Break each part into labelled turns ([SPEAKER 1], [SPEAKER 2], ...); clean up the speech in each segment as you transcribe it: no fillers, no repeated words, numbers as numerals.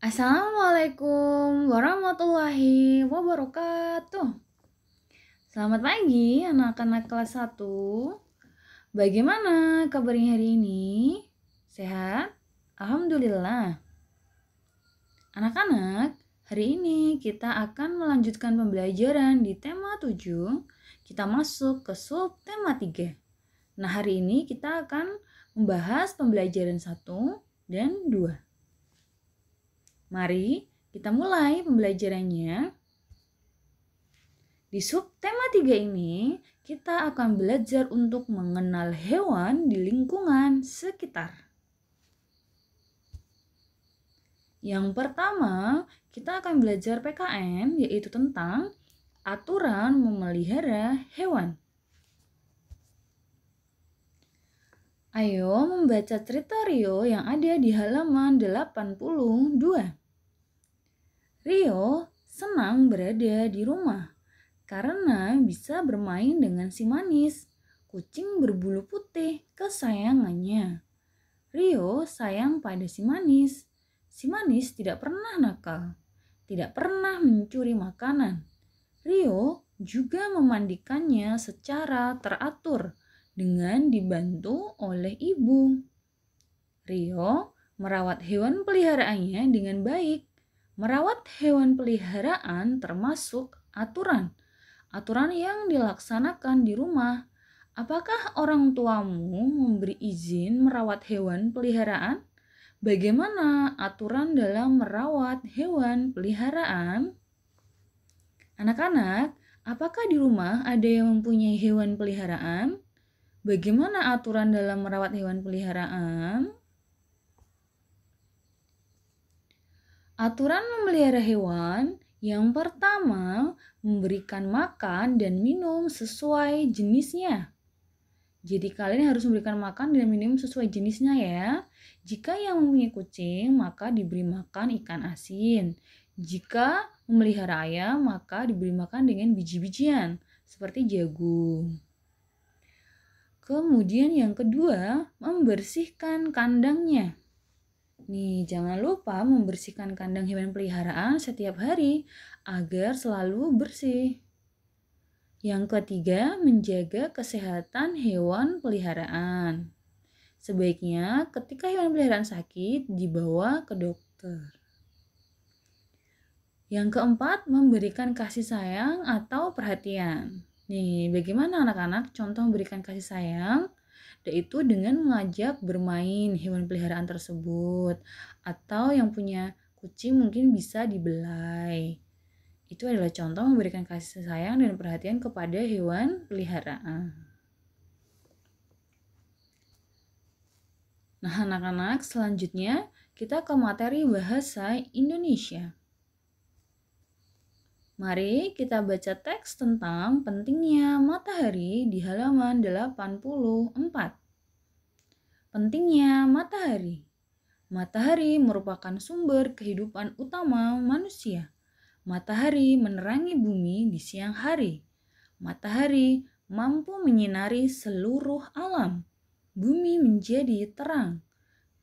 [SPEAKER 1] Assalamualaikum warahmatullahi wabarakatuh. Selamat pagi anak-anak kelas 1. Bagaimana kabarnya hari ini? Sehat? Alhamdulillah. Anak-anak, hari ini kita akan melanjutkan pembelajaran di tema 7. Kita masuk ke sub tema 3. Nah, hari ini kita akan membahas pembelajaran 1 dan 2. Mari kita mulai pembelajarannya. Di sub tema 3 ini, kita akan belajar untuk mengenal hewan di lingkungan sekitar. Yang pertama, kita akan belajar PKN, yaitu tentang aturan memelihara hewan. Ayo membaca cerita Rio yang ada di halaman 82. Rio senang berada di rumah karena bisa bermain dengan si manis, kucing berbulu putih kesayangannya. Rio sayang pada si manis. Si manis tidak pernah nakal, tidak pernah mencuri makanan. Rio juga memandikannya secara teratur dengan dibantu oleh ibu. Rio merawat hewan peliharaannya dengan baik. Merawat hewan peliharaan termasuk aturan yang dilaksanakan di rumah. Apakah orang tuamu memberi izin merawat hewan peliharaan? Bagaimana aturan dalam merawat hewan peliharaan? Anak-anak, apakah di rumah ada yang mempunyai hewan peliharaan? Bagaimana aturan dalam merawat hewan peliharaan? Aturan memelihara hewan yang pertama, memberikan makan dan minum sesuai jenisnya. Jadi kalian harus memberikan makan dan minum sesuai jenisnya ya. Jika yang mempunyai kucing, maka diberi makan ikan asin. Jika memelihara ayam, maka diberi makan dengan biji-bijian seperti jagung. Kemudian yang kedua, membersihkan kandangnya. Nih, jangan lupa membersihkan kandang hewan peliharaan setiap hari agar selalu bersih. Yang ketiga, menjaga kesehatan hewan peliharaan. Sebaiknya ketika hewan peliharaan sakit, dibawa ke dokter. Yang keempat, memberikan kasih sayang atau perhatian. Nih, bagaimana anak-anak contoh memberikan kasih sayang? Yaitu dengan mengajak bermain hewan peliharaan tersebut, atau yang punya kucing mungkin bisa dibelai. Itu adalah contoh memberikan kasih sayang dan perhatian kepada hewan peliharaan. Nah, anak-anak, selanjutnya kita ke materi bahasa Indonesia. Mari kita baca teks tentang pentingnya matahari di halaman 84. Pentingnya matahari. Matahari merupakan sumber kehidupan utama manusia. Matahari menerangi bumi di siang hari. Matahari mampu menyinari seluruh alam. Bumi menjadi terang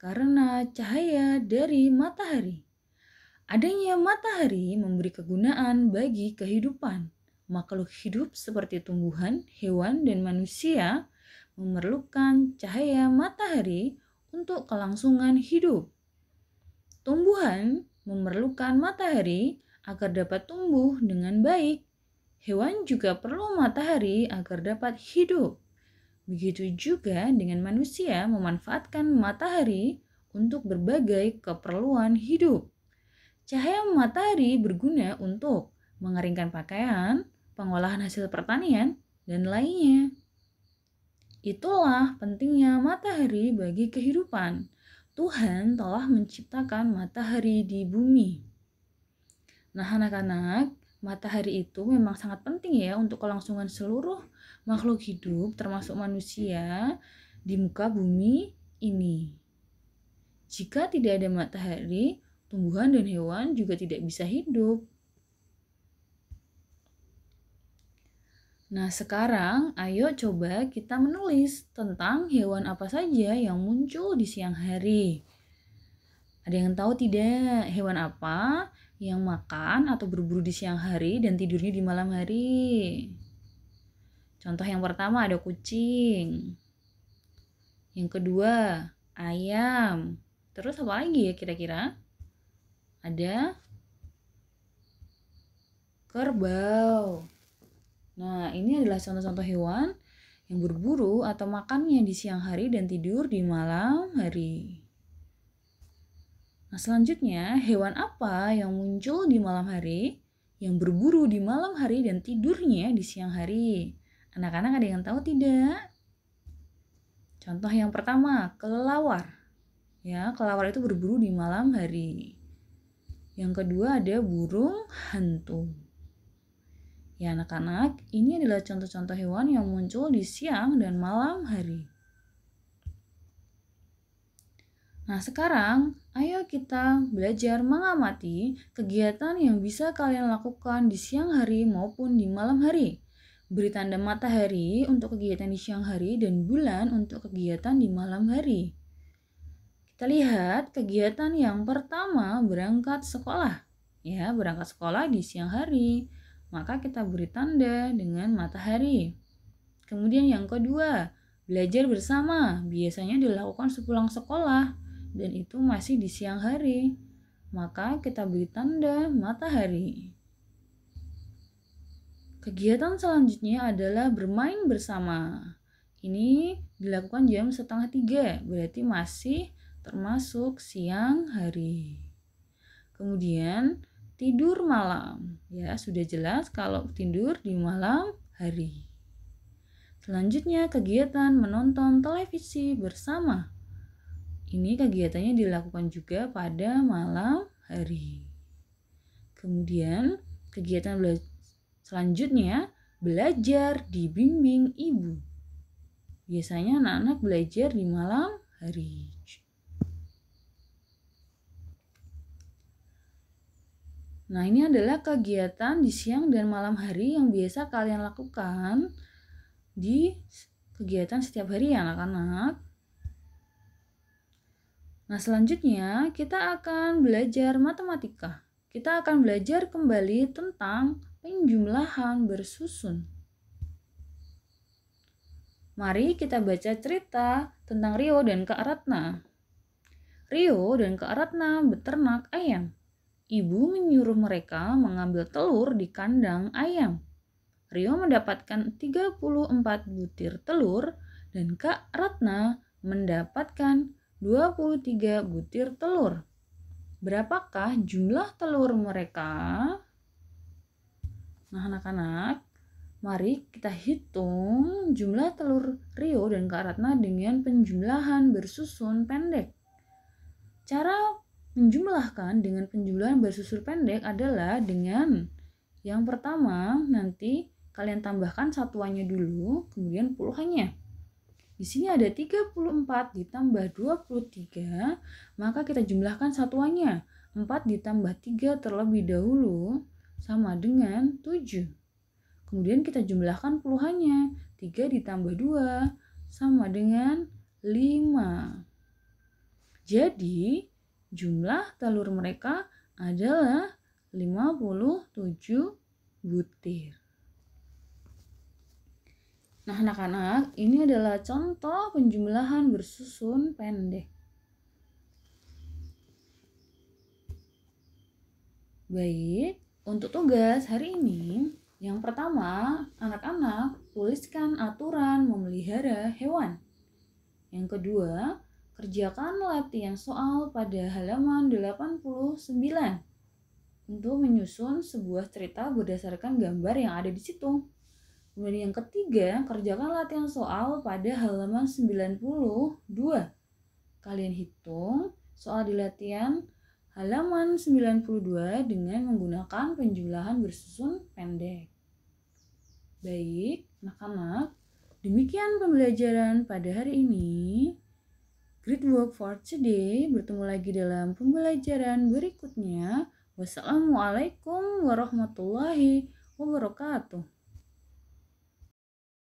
[SPEAKER 1] karena cahaya dari matahari. Adanya matahari memberi kegunaan bagi kehidupan. Makhluk hidup seperti tumbuhan, hewan, dan manusia memerlukan cahaya matahari untuk kelangsungan hidup. Tumbuhan memerlukan matahari agar dapat tumbuh dengan baik. Hewan juga perlu matahari agar dapat hidup. Begitu juga dengan manusia memanfaatkan matahari untuk berbagai keperluan hidup. Cahaya matahari berguna untuk mengeringkan pakaian, pengolahan hasil pertanian, dan lainnya. Itulah pentingnya matahari bagi kehidupan. Tuhan telah menciptakan matahari di bumi. Nah, anak-anak, matahari itu memang sangat penting ya untuk kelangsungan seluruh makhluk hidup termasuk manusia di muka bumi ini. Jika tidak ada matahari, tumbuhan dan hewan juga tidak bisa hidup. Nah, sekarang ayo coba kita menulis tentang hewan apa saja yang muncul di siang hari. Ada yang tahu tidak hewan apa yang makan atau berburu di siang hari dan tidurnya di malam hari? Contoh yang pertama ada kucing. Yang kedua, ayam. Terus apa lagi ya kira-kira? Ada kerbau. Nah, ini adalah contoh-contoh hewan yang berburu atau makannya di siang hari dan tidur di malam hari. Nah, selanjutnya, hewan apa yang muncul di malam hari, yang berburu di malam hari dan tidurnya di siang hari? Anak-anak ada yang tahu tidak? Contoh yang pertama, kelelawar. Ya, kelelawar itu berburu di malam hari. Yang kedua ada burung hantu. Ya anak-anak, ini adalah contoh-contoh hewan yang muncul di siang dan malam hari. Nah sekarang, ayo kita belajar mengamati kegiatan yang bisa kalian lakukan di siang hari maupun di malam hari. Beri tanda matahari untuk kegiatan di siang hari dan bulan untuk kegiatan di malam hari. Kita lihat kegiatan yang pertama berangkat sekolah. Ya, berangkat sekolah di siang hari. Maka kita beri tanda dengan matahari. Kemudian yang kedua, belajar bersama. Biasanya dilakukan sepulang sekolah dan itu masih di siang hari. Maka kita beri tanda matahari. Kegiatan selanjutnya adalah bermain bersama. Ini dilakukan jam 2:30, berarti masih termasuk siang hari. Kemudian tidur malam, ya sudah jelas kalau tidur di malam hari. Selanjutnya kegiatan menonton televisi bersama. Ini kegiatannya dilakukan juga pada malam hari. Kemudian kegiatan selanjutnya belajar dibimbing ibu. Biasanya anak-anak belajar di malam hari. Nah, ini adalah kegiatan di siang dan malam hari yang biasa kalian lakukan di kegiatan setiap hari ya anak-anak. Nah, selanjutnya kita akan belajar matematika. Kita akan belajar kembali tentang penjumlahan bersusun. Mari kita baca cerita tentang Rio dan Kak Ratna. Rio dan Kak Ratna beternak ayam. Ibu menyuruh mereka mengambil telur di kandang ayam. Rio mendapatkan 34 butir telur dan Kak Ratna mendapatkan 23 butir telur. Berapakah jumlah telur mereka? Nah anak-anak, mari kita hitung jumlah telur Rio dan Kak Ratna dengan penjumlahan bersusun pendek. Cara menjumlahkan dengan penjumlahan bersusun pendek adalah dengan yang pertama nanti kalian tambahkan satuannya dulu, kemudian puluhannya. Di sini ada 34 ditambah 23, maka kita jumlahkan satuannya. 4 ditambah 3 terlebih dahulu sama dengan 7. Kemudian kita jumlahkan puluhannya. 3 ditambah 2 sama dengan 5. Jadi, jumlah telur mereka adalah 57 butir. Nah, anak-anak, ini adalah contoh penjumlahan bersusun pendek. Baik, untuk tugas hari ini, yang pertama, anak-anak tuliskan aturan memelihara hewan. Yang kedua, kerjakan latihan soal pada halaman 89 untuk menyusun sebuah cerita berdasarkan gambar yang ada di situ. Kemudian yang ketiga, kerjakan latihan soal pada halaman 92. Kalian hitung soal di latihan halaman 92 dengan menggunakan penjumlahan bersusun pendek. Baik, anak-anak, demikian pembelajaran pada hari ini. Great work for today. Bertemu lagi dalam pembelajaran berikutnya. Wassalamualaikum warahmatullahi wabarakatuh.